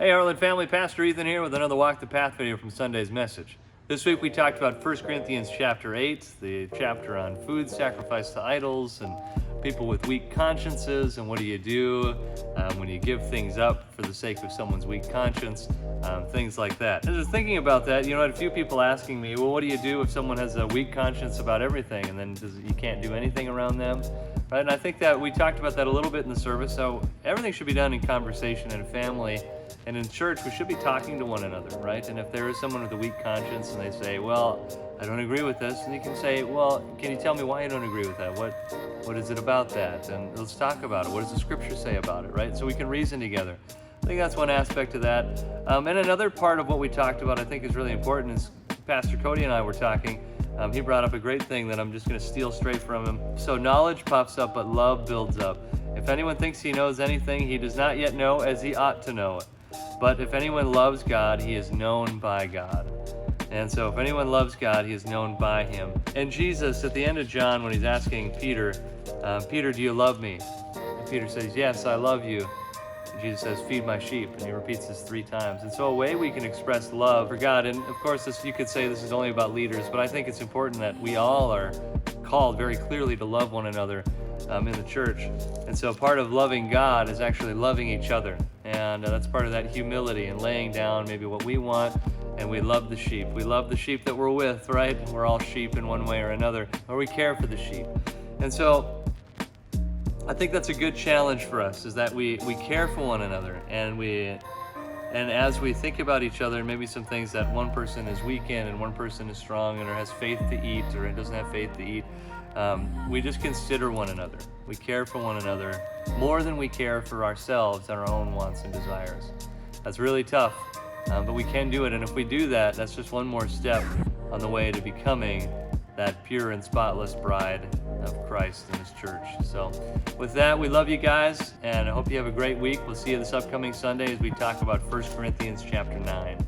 Hey Heartland family, Pastor Ethan here with another Walk the Path video from Sunday's message. This week we talked about 1 Corinthians chapter 8, the chapter on food sacrifice to idols and people with weak consciences, and what do you do when you give things up for the sake of someone's weak conscience, things like that. And just thinking about that, I had a few people asking me, well, what do you do if someone has a weak conscience about everything and then you can't do anything around them? Right? And I think that we talked about that a little bit in the service. So everything should be done in conversation in a family. And in church, we should be talking to one another, right? And if there is someone with a weak conscience and they say, well, I don't agree with this, and you can say, well, can you tell me why you don't agree with that? What is it about that? And let's talk about it. What does the scripture say about it, right? So we can reason together. I think that's one aspect of that. And another part of what we talked about I think is really important is Pastor Cody and I were talking. He brought up a great thing that I'm just going to steal straight from him. So knowledge puffs up, but love builds up. If anyone thinks he knows anything, he does not yet know as he ought to know it. But if anyone loves God, he is known by God. And so if anyone loves God, he is known by him. And Jesus, at the end of John, when he's asking Peter, Peter, do you love me? And Peter says, yes, I love you. And Jesus says, feed my sheep. And he repeats this 3 times. And so a way we can express love for God, and of course you could say this is only about leaders, but I think it's important that we all are called very clearly to love one another in the church. And so part of loving God is actually loving each other. And that's part of that humility and laying down maybe what we want, and we love the sheep. We love the sheep that we're with, right? We're all sheep in one way or another, or we care for the sheep. And so I think that's a good challenge for us, is that we care for one another, and as we think about each other, maybe some things that one person is weak in and one person is strong and or has faith to eat or doesn't have faith to eat, we just consider one another. We care for one another more than we care for ourselves and our own wants and desires. That's really tough, but we can do it. And if we do that, that's just one more step on the way to becoming that pure and spotless bride of Christ in his church. So with that, we love you guys, and I hope you have a great week. We'll see you this upcoming Sunday as we talk about 1 Corinthians chapter 9.